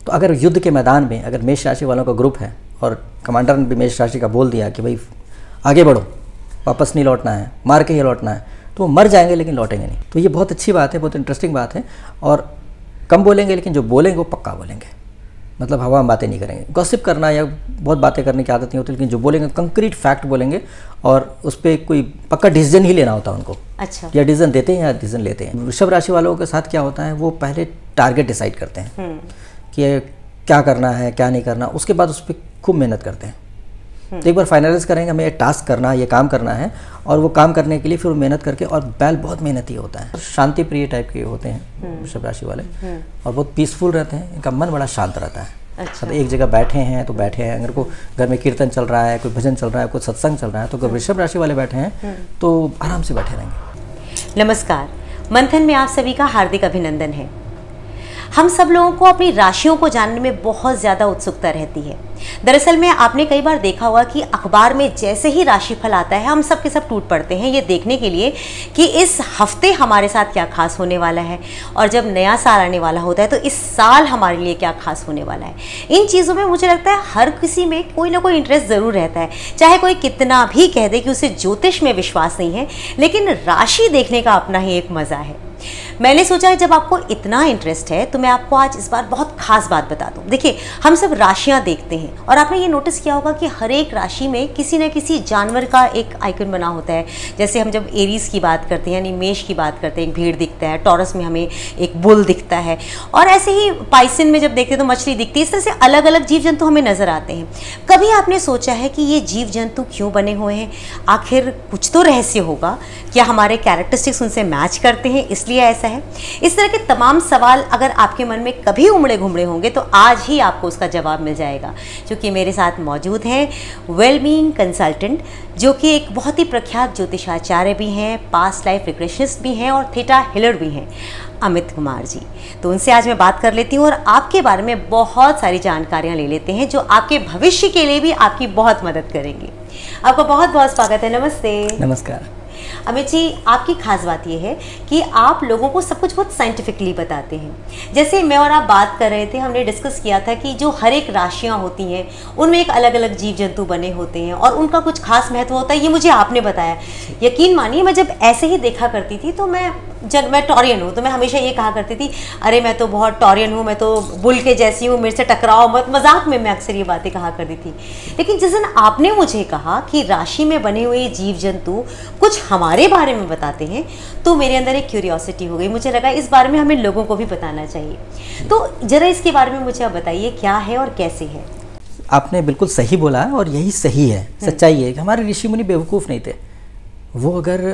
तो अगर युद्ध के मैदान में अगर मेष राशि वालों का ग्रुप है और कमांडर ने भी मेष राशि का बोल दिया कि भाई आगे बढ़ो, वापस नहीं लौटना है, मार के ही लौटना है, तो वो मर जाएंगे लेकिन लौटेंगे नहीं। तो ये बहुत अच्छी बात है, बहुत इंटरेस्टिंग बात है। और कम बोलेंगे लेकिन जो बोलेंगे वो पक्का बोलेंगे, मतलब हवा में बातें नहीं करेंगे। गॉसिप करना या बहुत बातें करने की आदत नहीं होती, लेकिन जो बोलेंगे कंक्रीट फैक्ट बोलेंगे और उस पर कोई पक्का डिसीजन ही लेना होता है उनको। अच्छा। या डिसीजन देते हैं या डिसीजन लेते हैं। वृषभ राशि वालों के साथ क्या होता है, वो पहले टारगेट डिसाइड करते हैं कि क्या करना है क्या नहीं करना, उसके बाद उस पर खूब मेहनत करते हैं। तो एक बार फाइनलाइज करेंगे हमें ये टास्क करना है, ये काम करना है, और वो काम करने के लिए फिर मेहनत करके, और बैल बहुत मेहनती होता है, शांति प्रिय टाइप के होते हैं वृषभ राशि वाले, और बहुत पीसफुल रहते हैं, इनका मन बड़ा शांत रहता है। अच्छा। तो एक जगह बैठे हैं तो बैठे हैं, अगर को घर में कीर्तन चल रहा है, कोई भजन चल रहा है, कोई सत्संग चल रहा है, तो अगर वृषभ राशि वाले बैठे हैं तो आराम से बैठे रहेंगे। नमस्कार, मंथन में आप सभी का हार्दिक अभिनंदन है। हम सब लोगों को अपनी राशियों को जानने में बहुत ज़्यादा उत्सुकता रहती है। दरअसल में आपने कई बार देखा होगा कि अखबार में जैसे ही राशिफल आता है हम सब के सब टूट पड़ते हैं ये देखने के लिए कि इस हफ्ते हमारे साथ क्या खास होने वाला है, और जब नया साल आने वाला होता है तो इस साल हमारे लिए क्या खास होने वाला है। इन चीज़ों में मुझे लगता है हर किसी में कोई ना कोई इंटरेस्ट ज़रूर रहता है, चाहे कोई कितना भी कह दे कि उसे ज्योतिष में विश्वास नहीं है, लेकिन राशि देखने का अपना ही एक मज़ा है। मैंने सोचा जब आपको इतना इंटरेस्ट है तो मैं आपको आज इस बार बहुत खास बात बता दूं। देखिए, हम सब राशियां देखते हैं और आपने ये नोटिस किया होगा कि हर एक राशि में किसी न किसी जानवर का एक आइकन बना होता है। जैसे हम जब एरीज की बात करते हैं यानी मेष की बात करते हैं, एक भेड़ दिखता है, टॉरस में हमें एक बुल दिखता है, और ऐसे ही पाइसन में जब देखते हैं तो मछली दिखती है। इस तरह से अलग अलग जीव जंतु हमें नजर आते हैं। कभी आपने सोचा है कि ये जीव जंतु क्यों बने हुए हैं? आखिर कुछ तो रहस्य होगा। क्या हमारे कैरेक्टरिस्टिक्स उनसे मैच करते हैं इसलिए ऐसा है? इस तरह के तमाम सवाल अगर आपके मन में कभी उमड़े घुमड़े होंगे तो आज ही आपको उसका जवाब मिल जाएगा, क्योंकि मेरे साथ मौजूद हैं वेलबीइंग कंसल्टेंट, जो कि एक बहुत ही प्रख्यात ज्योतिषाचार्य भी हैं, पास्ट लाइफ रिग्रेशनिस्ट भी हैं और थीटा हीलर भी हैं, अमित कुमार जी। तो उनसे आज मैं बात कर लेती हूँ और आपके बारे में बहुत सारी जानकारियाँ ले लेते हैं जो आपके भविष्य के लिए भी आपकी बहुत मदद करेंगी। आपका बहुत बहुत स्वागत है। नमस्ते। नमस्कार। अमित जी, आपकी खास बात यह है कि आप लोगों को सब कुछ बहुत साइंटिफिकली बताते हैं। जैसे मैं और आप बात कर रहे थे, हमने डिस्कस किया था कि जो हर एक राशियां होती हैं उनमें एक अलग अलग जीव जंतु बने होते हैं और उनका कुछ खास महत्व होता है, ये मुझे आपने बताया। यकीन मानिए, मैं जब ऐसे ही देखा करती थी तो मैं टॉरियन हूँ तो मैं हमेशा ये कहा करती थी, अरे मैं तो बहुत टॉरियन हूँ, मैं तो बुल के जैसी हूँ, मेरे से टकराओ मत। मजाक में मैं अक्सर ये बातें कहा करती थी। लेकिन जिस दिन आपने मुझे कहा कि राशि में बने हुए जीव जंतु कुछ हमारे बारे में बताते हैं तो मेरे अंदर एक क्यूरियोसिटी हो गई। मुझे लगा इस बारे में हमें लोगों को भी बताना चाहिए। तो जरा इसके बारे में मुझे आप बताइए, क्या है और कैसे है? आपने बिल्कुल सही बोला और यही सही है, सच्चाई है कि हमारे ऋषि मुनि बेवकूफ़ नहीं थे। वो अगर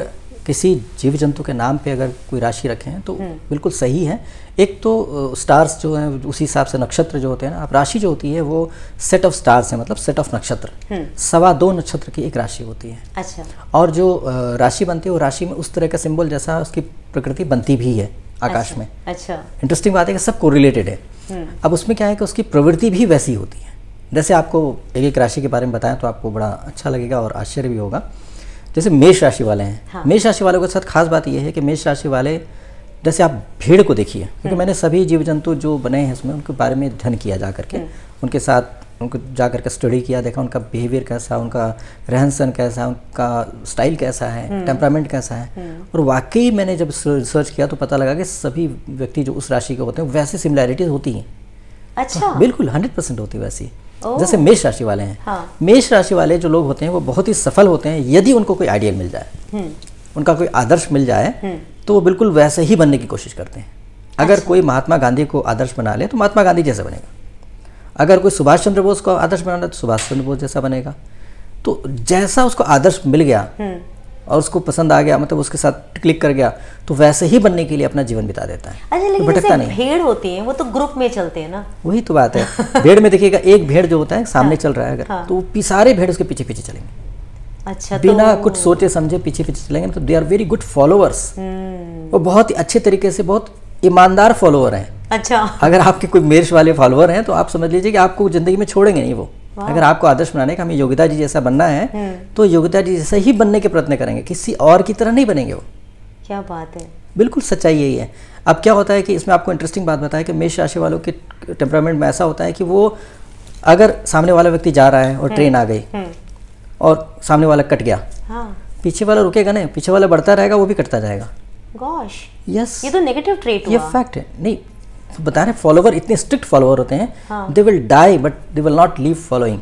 किसी जीव जंतु के नाम पे अगर कोई राशि रखें तो बिल्कुल सही है। एक तो स्टार्स जो हैं उसी हिसाब से नक्षत्र जो होते हैं ना, आप राशि जो होती है वो सेट ऑफ स्टार्स है, मतलब सेट ऑफ नक्षत्र, 2.25 नक्षत्र की एक राशि होती है। अच्छा। और जो राशि बनती है वो राशि में उस तरह का सिंबल जैसा उसकी प्रकृति बनती भी है आकाश अच्छा, में। अच्छा। इंटरेस्टिंग बात है कि सब कोरिलेटेड है। अब उसमें क्या है कि उसकी प्रवृत्ति भी वैसी होती है। जैसे आपको एक एक राशि के बारे में बताएं तो आपको बड़ा अच्छा लगेगा और आश्चर्य भी होगा। जैसे मेष राशि वाले हैं, हाँ। मेष राशि वालों के साथ खास बात यह है कि मेष राशि वाले, जैसे आप भेड़ को देखिए, क्योंकि मैंने सभी जीव जंतु जो बने हैं उसमें उनके बारे में अध्ययन किया जा करके, उनके साथ उनको जा करके स्टडी किया, देखा उनका बिहेवियर कैसा, उनका रहन सहन कैसा, उनका स्टाइल कैसा है, टेम्परामेंट कैसा है। और वाकई मैंने जब रिसर्च किया तो पता लगा कि सभी व्यक्ति जो उस राशि के होते हैं वैसे सिमिलैरिटीज होती हैं। अच्छा। बिल्कुल 100% होती है वैसी। जैसे मेष राशि वाले हैं, हाँ। मेष राशि वाले जो लोग होते हैं वो बहुत ही सफल होते हैं यदि उनको कोई आइडियल मिल जाए, उनका कोई आदर्श मिल जाए तो वो बिल्कुल वैसे ही बनने की कोशिश करते हैं। अगर कोई महात्मा गांधी को आदर्श बना ले तो महात्मा गांधी जैसा बनेगा। अगर कोई सुभाष चंद्र बोस को आदर्श बना ले तो सुभाष चंद्र बोस जैसा बनेगा। तो जैसा उसको आदर्श मिल गया और उसको पसंद आ गया, मतलब उसके साथ क्लिक कर गया, तो वैसे ही बनने के लिए अपना जीवन बिता देता है। अच्छा, लेकिन भटकता नहीं। भेड़ होती है वो तो ग्रुप में चलते हैं ना। वही तो बात है। भेड़ में देखिएगा, एक भेड़ जो होता है सामने चल रहा है अगर, हाँ। तो सारे भेड़ उसके पीछे पीछे चलेंगे। अच्छा। बिना कुछ सोचे समझे पीछे पीछे चलेंगे, तो they are very good followers. वो बहुत ही अच्छे तरीके से बहुत ईमानदार फॉलोअर हैं। अच्छा। अगर आपके कोई मेष वाले फॉलोअर हैं तो आप समझ लीजिए कि आपको जिंदगी में छोड़ेंगे नहीं वो। अगर आपको आदर्श बनाने का हमें योगिता जी जैसा बनना है तो योगिता जी जैसा ही बनने के प्रयत्न करेंगे, किसी और की तरह नहीं बनेंगे वो। क्या बात है। बिल्कुल सच्चाई यही है। अब क्या होता है कि इसमें आपको इंटरेस्टिंग बात बताया कि मेष राशि वालों के टेम्परामेंट में ऐसा होता है कि वो अगर सामने वाला व्यक्ति जा रहा है और ट्रेन आ गई और सामने वाला कट गया, पीछे वाला रुकेगा नहीं, पीछे वाला बढ़ता रहेगा, वो भी कटता जाएगा। गॉश, यस, ये तो नेगेटिव ट्रेट हुआ। ये फैक्ट है। नहीं तो बता रहे फॉलोवर इतने स्ट्रिक्ट फॉलोवर होते हैं, they will die but they will not leave following.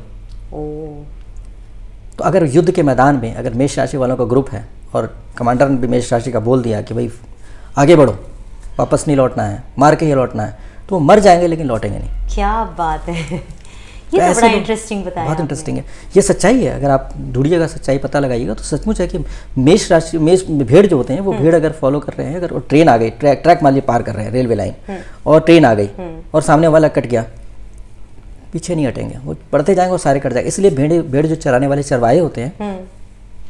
तो अगर युद्ध के मैदान में अगर मेष राशि वालों का ग्रुप है और कमांडर ने भी मेष राशि का बोल दिया कि भाई आगे बढ़ो, वापस नहीं लौटना है, मार के ही लौटना है, तो वो मर जाएंगे लेकिन लौटेंगे नहीं। क्या बात है, ये तो बड़ा इंटरेस्टिंग बताया। बहुत इंटरेस्टिंग है, ये सच्चाई है। अगर आप ढूंढिएगा, सच्चाई पता लगाइएगा तो सचमुच है कि मेष राशि, मेष भेड़ जो होते हैं वो भेड़ अगर फॉलो कर रहे हैं, अगर ट्रेन आ गई, ट्रैक मान लीजिए पार कर रहे हैं रेलवे लाइन और ट्रेन आ गई और सामने वाला कट गया, पीछे नहीं हटेंगे, वो बढ़ते जाएंगे और सारे कट जाएंगे। इसलिए भेड़ जो चराने वाले चरवाहे होते हैं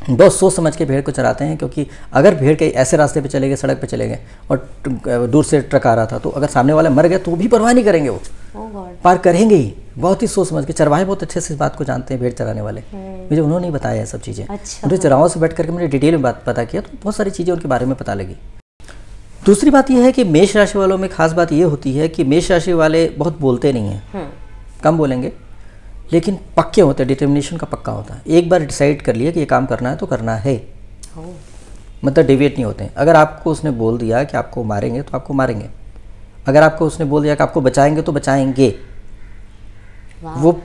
बहुत सोच समझ के भेड़ को चराते हैं, क्योंकि अगर भेड़ के ऐसे रास्ते पे चले गए, सड़क पे चले गए और दूर से ट्रक आ रहा था, तो अगर सामने वाला मर गया तो भी परवाह नहीं करेंगे, वो पार करेंगे ही। बहुत ही सोच समझ के चरवाहे बहुत अच्छे से इस बात को जानते हैं, भेड़ चराने वाले। मुझे उन्होंने ही बताया सब चीज़ें। उनके चराहों से बैठ करके मैंने डिटेल में बात पता किया तो बहुत सारी चीज़ें उनके बारे में पता लगी। दूसरी बात यह है कि मेष राशि वालों में खास बात यह होती है कि मेष राशि वाले बहुत बोलते नहीं हैं, कम बोलेंगे, लेकिन पक्के होते हैं, डिटर्मिनेशन का पक्का होता है। एक बार डिसाइड कर लिया कि ये काम करना है तो करना है, मतलब डेविएट नहीं होते हैं। अगर आपको उसने बोल दिया कि आपको मारेंगे तो आपको मारेंगे, अगर आपको उसने बोल दिया कि आपको बचाएंगे तो बचाएंगे, वो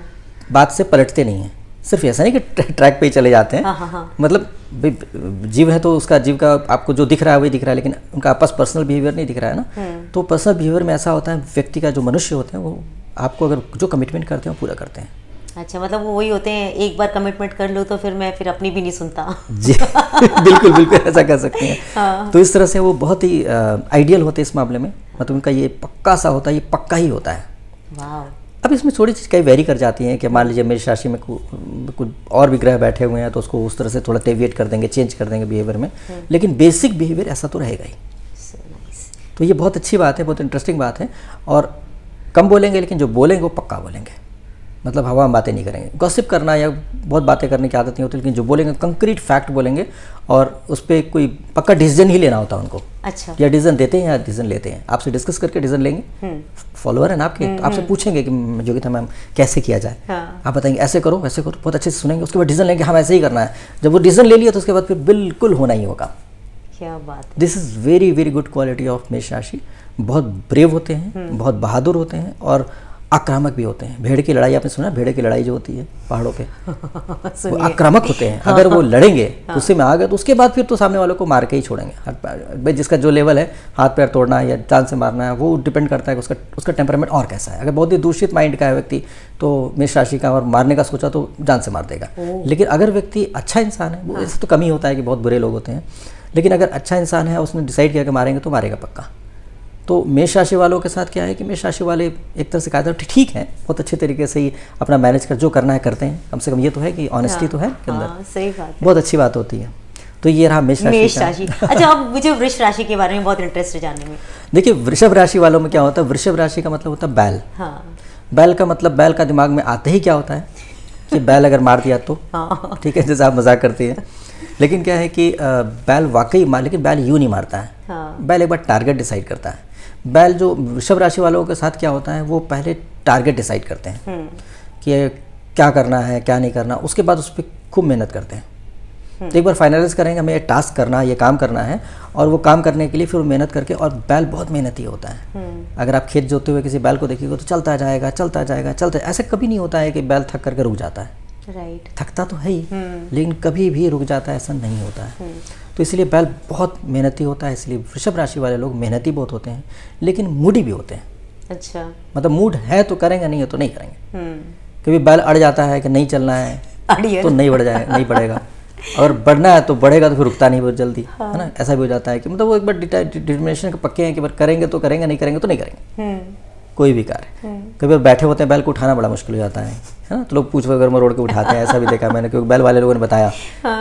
बात से पलटते नहीं हैं। सिर्फ ऐसा नहीं कि ट्रैक पे ही चले जाते हैं, मतलब जीव है तो उसका जीव का आपको जो दिख रहा है वही दिख रहा है, लेकिन उनका आपस पर्सनल बिहेवियर नहीं दिख रहा है ना। तो पर्सनल बिहेवियर में ऐसा होता है, व्यक्ति का जो मनुष्य होते हैं वो आपको अगर जो कमिटमेंट करते हैं वो पूरा करते हैं। अच्छा, मतलब वो वही होते हैं, एक बार कमिटमेंट कर लो तो फिर मैं फिर अपनी भी नहीं सुनता। जी बिल्कुल बिल्कुल ऐसा कर सकते हैं। तो इस तरह से वो बहुत ही आइडियल होते हैं इस मामले में, मतलब उनका ये पक्का सा होता है, ये पक्का ही होता है। अब इसमें थोड़ी चीज़ कई वेरी कर जाती हैं कि मान लीजिए मेष राशि में कुछ और भी ग्रह बैठे हुए हैं तो उसको उस तरह से थोड़ा डेविएट कर देंगे, चेंज कर देंगे बिहेवियर में, लेकिन बेसिक बिहेवियर ऐसा तो रहेगा ही। तो ये बहुत अच्छी बात है, बहुत इंटरेस्टिंग बात है। और कम बोलेंगे लेकिन जो बोलेंगे वो पक्का बोलेंगे, मतलब हवा में बातें नहीं करेंगे। गॉसिप करना या बहुत बातें करने की आदत नहीं होती, लेकिन जो बोलेंगे कंक्रीट फैक्ट बोलेंगे और उस पर कोई पक्का डिसीजन ही लेना होता है उनको। अच्छा, या डिसीजन देते हैं या डिसीजन लेते हैं, आपसे डिस्कस करके डिसीजन लेंगे। फॉलोअर है ना आपके, तो आपसे पूछेंगे कि योगिता मैम कैसे किया जाए, आप बताएंगे ऐसे करो वैसे करो, बहुत अच्छे से सुनेंगे, उसके बाद डिसीजन लेंगे हम ऐसे ही करना है। जब वो डिसीजन ले लिया तो उसके बाद फिर बिल्कुल होना ही होगा। क्या बात, this is very very good quality of मेष राशि। बहुत ब्रेव होते हैं, बहुत बहादुर होते हैं और आक्रामक भी होते हैं। भेड़ की लड़ाई आपने सुना, भेड़ की लड़ाई जो होती है पहाड़ों पे वो आक्रामक होते हैं। अगर वो लड़ेंगे गुस्से में आ गए तो उसके बाद फिर तो सामने वालों को मार के ही छोड़ेंगे। भाई जिसका जो लेवल है, हाथ पैर तोड़ना है या जान से मारना है, वो डिपेंड करता है कि उसका टेम्परामेंट और कैसा है। अगर बहुत ही दूषित माइंड का है व्यक्ति तो मेष राशि का और मारने का सोचा तो जान से मार देगा। लेकिन अगर व्यक्ति अच्छा इंसान है, वो ऐसे तो कम ही होता है कि बहुत बुरे लोग होते हैं, लेकिन अगर अच्छा इंसान है उसने डिसाइड किया कि मारेंगे तो मारेगा पक्का। तो मेष राशि वालों के साथ क्या है कि मेष राशि वाले एक तरह से कहा जाए ठीक है, बहुत अच्छे तरीके से ही अपना मैनेज कर जो करना है करते हैं। कम से कम ये तो है कि ऑनेस्टी तो है के अंदर। सही बात है, बहुत अच्छी बात होती है। तो ये रहा मेष राशि। अच्छा, अब मुझे वृष राशि के बारे में बहुत इंटरेस्ट है जानने में। देखिए वृषभ राशि वालों में क्या होता है, वृषभ राशि का मतलब होता है बैल। बैल का मतलब, बैल का दिमाग में आते ही क्या होता है कि बैल अगर मार दिया तो ठीक है, जैसे आप मजाक करते हैं, लेकिन क्या है कि बैल वाकई लेकिन बैल यूँ नहीं मारता है। बैल एक बार टारगेट डिसाइड करता है। बैल जो वृषभ राशि वालों के साथ क्या होता है, वो पहले टारगेट डिसाइड करते हैं कि क्या करना है क्या नहीं करना, उसके बाद उस पर खूब मेहनत करते हैं। तो एक बार फाइनलाइज करेंगे हमें ये टास्क करना है, ये काम करना है, और वो काम करने के लिए फिर मेहनत करके, और बैल बहुत मेहनती होता है। अगर आप खेत जोतते हुए किसी बैल को देखिएगा तो चलता जाएगा चलता जाएगा चलता, ऐसा कभी नहीं होता है कि बैल थक करके रुक जाता है। राइट, थकता तो है ही, लेकिन कभी भी रुक जाता है ऐसा नहीं होता है। तो इसलिए बैल बहुत मेहनती होता है। इसलिए वृषभ राशि वाले लोग मेहनती बहुत होते हैं, लेकिन मूडी भी होते हैं। अच्छा, मतलब मूड है तो करेंगे, नहीं है तो नहीं करेंगे। कभी बैल अड़ जाता है कि नहीं चलना है तो नहीं बढ़ जाएगा, नहीं बढ़ेगा। अगर बढ़ना है तो बढ़ेगा, तो फिर रुकता नहीं बहुत जल्दी, है ना। ऐसा भी हो जाता है कि मतलब वो एक बार डिटर्मिनेशन के पक्के हैं कि करेंगे तो करेंगे, नहीं करेंगे तो नहीं करेंगे कोई भी कार्य। कभी बार बैठे होते हैं, बैल को उठाना बड़ा मुश्किल हो जाता है ना। तो लोग पूछ वगैरह रोड के उठाते हैं, ऐसा भी देखा मैंने, क्योंकि बैल वाले लोगों ने बताया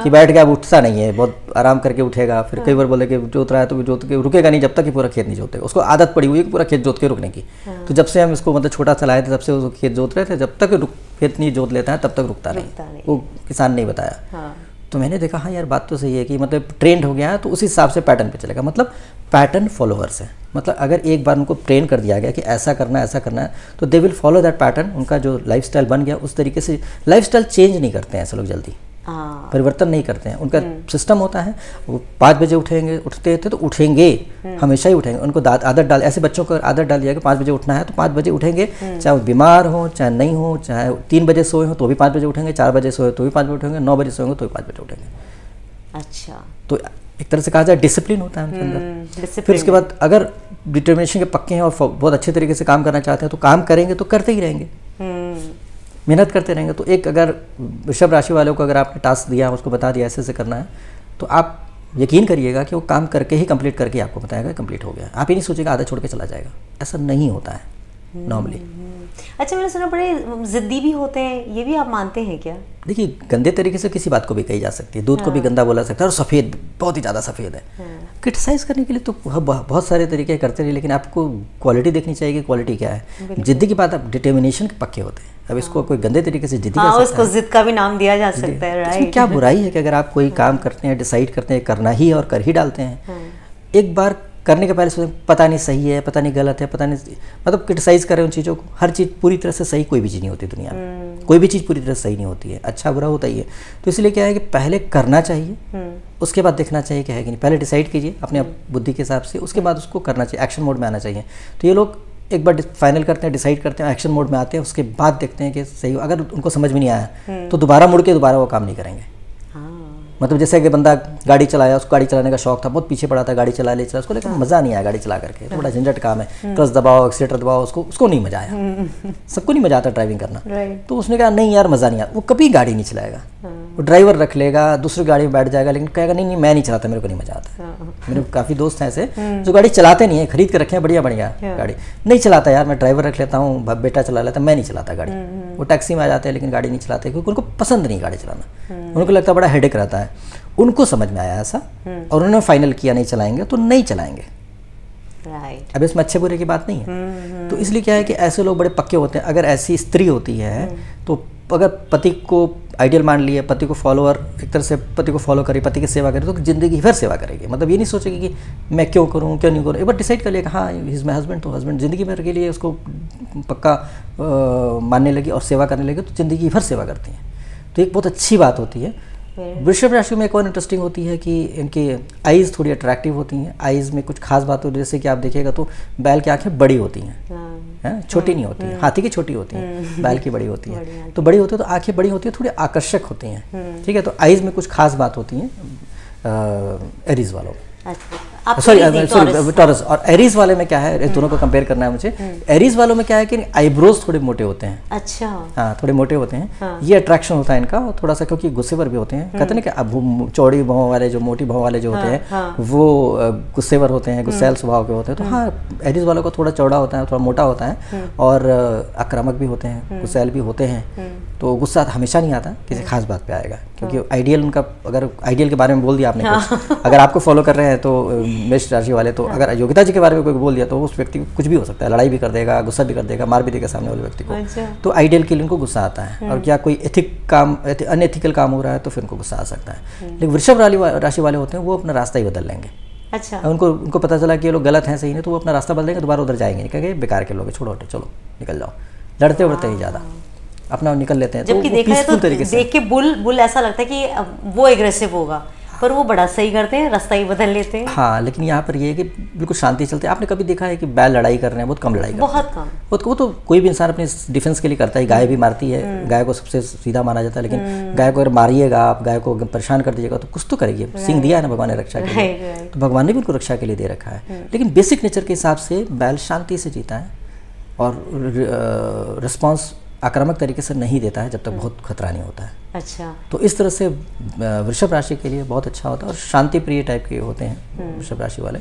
कि बैठ के अब उठता नहीं है, बहुत आराम करके उठेगा। फिर कई बार बोले कि जोत रहा है तो जोत के रुकेगा नहीं जब तक कि पूरा खेत नहीं जोतेगा। उसको आदत पड़ी हुई है कि पूरा खेत जोत के रुकने की। तो जब से हम इसको मतलब छोटा चलाए थे तब से वो खेत जोत रहे थे, जब तक खेत नहीं जोत लेता है तब तक रुकता नहीं, वो किसान नहीं बताया। तो मैंने देखा हाँ यार बात तो सही है कि मतलब ट्रेंड हो गया है तो उस हिसाब से पैटर्न पे चलेगा, मतलब पैटर्न फॉलोअर्स है। मतलब अगर एक बार उनको ट्रेन कर दिया गया कि ऐसा करना है तो they will follow that pattern. उनका जो लाइफस्टाइल बन गया उस तरीके से, लाइफस्टाइल चेंज नहीं करते हैं ऐसे लोग जल्दी, परिवर्तन नहीं करते हैं। उनका सिस्टम होता है, वो 5 बजे उठते थे तो उठेंगे, हमेशा ही उठेंगे। उनको आदत डाल, ऐसे बच्चों को आदत डाल दिया कि 5 बजे उठना है तो 5 बजे उठेंगे, चाहे वो बीमार हो चाहे नहीं हो, चाहे 3 बजे सोए हो तो भी 5 बजे उठेंगे, 4 बजे सोए तो भी 5 बजे उठेंगे, 9 बजे सोएंगे तो भी 5 बजे उठेंगे। अच्छा, तो एक तरह से कहा जाए डिसिप्लिन होता है उनके अंदर। फिर उसके बाद अगर डिटर्मिनेशन के पक्के हैं और बहुत अच्छे तरीके से काम करना चाहते हैं तो काम करेंगे तो करते ही रहेंगे, मेहनत करते रहेंगे। तो एक अगर वृषभ राशि वालों को अगर आपने टास्क दिया, उसको बता दिया ऐसे करना है, तो आप यकीन करिएगा कि वो काम करके ही कंप्लीट करके आपको बताएगा कंप्लीट हो गया। आप ही नहीं सोचेगा आधा छोड़ के चला जाएगा, ऐसा नहीं होता है नॉर्मली। अच्छा, मैंने सुना बड़े जिद्दी भी होते हैं, ये भी आप मानते हैं क्या? देखिए, गंदे तरीके से किसी बात को भी कही जा सकती है, दूध को भी गंदा बोला सकता है, और सफ़ेद बहुत ही ज़्यादा सफ़ेद है। क्रिटिसाइज करने के लिए तो बहुत सारे तरीके करते रहिए, लेकिन आपको क्वालिटी देखनी चाहिए कि क्वालिटी क्या है। जिद्दी की बात, आप डिटर्मिनेशन के पक्के होते हैं। अब इसको कोई गंदे तरीके से जिद्दी उसको जिद का भी नाम दिया जा सकता है, राइट? क्या बुराई है कि अगर आप कोई काम करते हैं, डिसाइड करते हैं करना ही और कर ही डालते हैं, एक बार करने के पहले सोचें पता नहीं सही है, पता नहीं गलत है, पता नहीं, मतलब क्रिटिसाइज करें उन चीज़ों को। हर चीज़ पूरी तरह से सही कोई भी चीज़ नहीं होती दुनिया में, कोई भी चीज़ पूरी तरह से सही नहीं होती है, अच्छा बुरा होता ही है। तो इसलिए क्या है कि पहले करना चाहिए, उसके बाद देखना चाहिए क्या है कि नहीं। पहले डिसाइड कीजिए अपने बुद्धि के हिसाब से, उसके बाद उसको करना चाहिए, एक्शन मोड में आना चाहिए। तो ये लोग एक बार फाइनल करते हैं, डिसाइड करते हैं, एक्शन मोड में आते हैं, उसके बाद देखते हैं कि सही। अगर उनको समझ में नहीं आया तो दोबारा मुड़ के दोबारा वो काम नहीं करेंगे। मतलब जैसे कि बंदा गाड़ी चलाया, उसको गाड़ी चलाने का शौक था, बहुत पीछे पड़ा था, गाड़ी चला ले चला, उसको लेकिन मज़ा नहीं आया गाड़ी चला करके, तो बड़ा झंझट काम है, क्लच दबाओ, एक्सीलेटर दबाओ, उसको नहीं मज़ा आया। सबको नहीं मज़ा आता ड्राइविंग करना, तो उसने कहा नहीं यार मज़ा नहीं आया, वो कभी गाड़ी नहीं चलाएगा। वो ड्राइवर रख लेगा, दूसरी गाड़ी में बैठ जाएगा, लेकिन कहेगा नहीं मैं नहीं चलाता, मेरे को नहीं मज़ा आता। मेरे काफ़ी दोस्त हैं ऐसे जो गाड़ी चलाते नहीं है, खरीद के रखे हैं बढ़िया बढ़िया गाड़ी, नहीं चलाता यार, मैं ड्राइवर रख लेता हूँ, बेटा चला लेता, मैं नहीं चलाता गाड़ी। वो टैक्सी में आ जाते हैं लेकिन गाड़ी नहीं चलाते, क्योंकि उनको पसंद नहीं गाड़ी चलाना, उनको लगता है बड़ा हेडेक रहता है। उनको समझ में आया ऐसा और उन्होंने फाइनल किया नहीं चलाएंगे तो नहीं चलाएंगे। अब इसमें अच्छे बुरे की बात नहीं है। तो इसलिए क्या है कि ऐसे लोग बड़े पक्के होते हैं। अगर ऐसी स्त्री होती है तो अगर पति को आइडियल मान लिया, पति को फॉलोअर, एक तरह से पति को फॉलो करे, पति की सेवा करे, तो जिंदगी भर सेवा करेगी। मतलब ये नहीं सोचेगी कि मैं क्यों करूँ क्यों नहीं करूँ, एक बार डिसाइड कर लिया कि हाँ ही इज़ माई हस्बैंड, तो हस्बैंड जिंदगी भर के लिए उसको पक्का मानने लगी और सेवा करने लगी, तो जिंदगी भर सेवा करती हैं। तो एक बहुत अच्छी बात होती है। वृषभ राशि में एक और इंटरेस्टिंग होती है कि इनकी आईज़ थोड़ी अट्रैक्टिव होती हैं। आईज़ में कुछ खास बात होती है, जैसे कि आप देखिएगा तो बैल की आंखें बड़ी होती हैं, छोटी नहीं होती हैं। हाथी की छोटी होती हैं, बैल की बड़ी होती हैं। तो बड़ी होती है तो आंखें बड़ी होती है, थोड़ी आकर्षक होती हैं, ठीक है। तो आईज़ में कुछ खास बात होती हैं एरीज वालों में। सॉरी टॉरस और एरीज वाले में क्या है, दोनों को कंपेयर करना है मुझे। एरीज वालों में क्या है कि आईब्रोज थोड़े मोटे होते हैं। अच्छा, हाँ थोड़े मोटे होते हैं। हाँ। ये अट्रैक्शन होता है इनका, और थोड़ा सा क्योंकि गुस्सेवर भी होते हैं। कहते हैं कि अब चौड़ी भौं वाले, जो मोटी भौं वाले जो होते हैं वो गुस्सेवर होते हैं, गुस्सैल स्वभाव के होते हैं। तो हाँ, एरीज वालों को थोड़ा चौड़ा होता है, थोड़ा मोटा होता है, और आक्रामक भी होते हैं, गुस्सैल भी होते हैं। तो गुस्सा हमेशा नहीं आता, किसी खास बात पे आएगा, क्योंकि आइडियल उनका, अगर आइडियल के बारे में बोल दिया आपने कुछ, अगर आपको फॉलो कर रहे हैं तो मेष राशि वाले, तो अगर योग्यता जी के बारे में कोई बोल दिया तो उस व्यक्ति को कुछ भी हो सकता है, लड़ाई भी कर देगा, गुस्सा भी कर देगा, मार भी देगा सामने वाले व्यक्ति को। तो आइडियल के लिए उनको गुस्सा आता है, और क्या कोई अनएथिकल काम हो रहा है तो फिर उनको गुस्सा आ सकता है। लेकिन वृषभ राशि वाले होते हैं वो अपना रास्ता ही बदल लेंगे। अच्छा, उनको पता चला कि ये लोग गलत हैं, सही नहीं, तो वो अपना रास्ता बदल देंगे, दोबारा उधर जाएंगे, कहेंगे बेकार के लोग, छोड़ो हटो, चलो निकल जाओ। लड़ते उड़ते ही ज़्यादा अपना निकल लेते हैं। जबकि देखा है तो देख के बुल ऐसा लगता है कि वो एग्रेसिव होगा, पर वो बड़ा सही करते हैं, रास्ता ही बदल लेते हैं। हाँ, लेकिन यहाँ पर ये है कि बिल्कुल शांति चलते हैं। आपने कभी देखा है कि बैल लड़ाई कर रहे हैं? बहुत कम लड़ाई करते हैं, बहुत कम। वो तो कोई भी इंसान अपने डिफेंस के लिए करता है। गाय भी मारती है, गाय को सबसे सीधा माना जाता है, लेकिन गाय को अगर मारिएगा आप, गाय को परेशान कर दीजिएगा तो कुछ तो करेगी। सिंह दिया है ना भगवान ने रक्षा के लिए, तो भगवान ने भी उनको रक्षा के लिए दे रखा है। लेकिन बेसिक नेचर के हिसाब से बैल शांति से जीता है और रिस्पॉन्स आक्रामक तरीके से नहीं देता है जब तक बहुत खतरा नहीं होता है। अच्छा, तो इस तरह से वृषभ राशि के लिए बहुत अच्छा होता है, और शांति प्रिय टाइप के होते हैं वृषभ राशि वाले,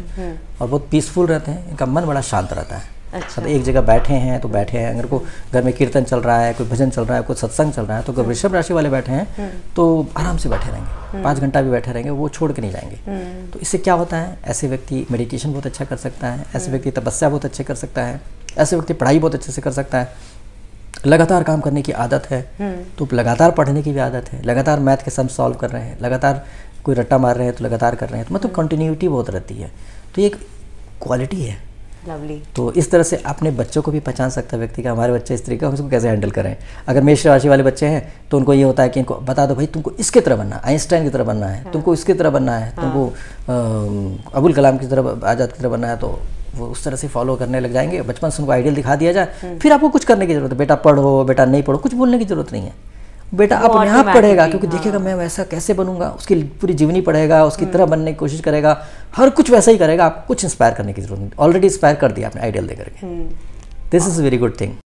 और बहुत पीसफुल रहते हैं। इनका मन बड़ा शांत रहता है। अच्छा, तो एक जगह बैठे हैं तो बैठे हैं, अगर को घर में कीर्तन चल रहा है, कोई भजन चल रहा है, कोई सत्संग चल रहा है, तो अगर वृषभ राशि वाले बैठे हैं तो आराम से बैठे रहेंगे, 5 घंटा भी बैठे रहेंगे, वो छोड़ के नहीं जाएंगे। तो इससे क्या होता है, ऐसे व्यक्ति मेडिटेशन बहुत अच्छा कर सकता है, ऐसे व्यक्ति तपस्या बहुत अच्छे कर सकता है, ऐसे व्यक्ति पढ़ाई बहुत अच्छे से कर सकता है, लगातार काम करने की आदत है, तो लगातार पढ़ने की भी आदत है, लगातार मैथ के सम सॉल्व कर रहे हैं, लगातार कोई रट्टा मार रहे हैं तो लगातार कर रहे हैं, तो मतलब कंटिन्यूटी बहुत रहती है, तो ये एक क्वालिटी है। लवली। तो इस तरह से अपने बच्चों को भी पहचान सकता है व्यक्ति का, हमारे बच्चे इस तरीके हम इसको कैसे हैंडल करें। अगर मेष राशि वाले बच्चे हैं तो उनको ये होता है कि इनको बता दो भाई तुमको इसकी तरह बनना, आइंस्टाइन की तरह बनना है, तुमको इसकी तरह बनना है, तुमको अबुल कलाम की तरह, आज़ाद की तरह बनना है, तो वो उस तरह से फॉलो करने लग जाएंगे। बचपन से उनको आइडियल दिखा दिया जाए, फिर आपको कुछ करने की जरूरत है, बेटा पढ़ो, बेटा नहीं पढ़ो, कुछ बोलने की जरूरत नहीं है, बेटा अपने आप पढ़ेगा, क्योंकि देखेगा मैं वैसा कैसे बनूंगा, उसकी पूरी जीवनी पढ़ेगा, उसकी तरह बनने की कोशिश करेगा, हर कुछ वैसा ही करेगा। आप कुछ इंस्पायर करने की जरूरत नहीं, ऑलरेडी इंस्पायर कर दिया आपने आइडियल दे करके। This is very good thing.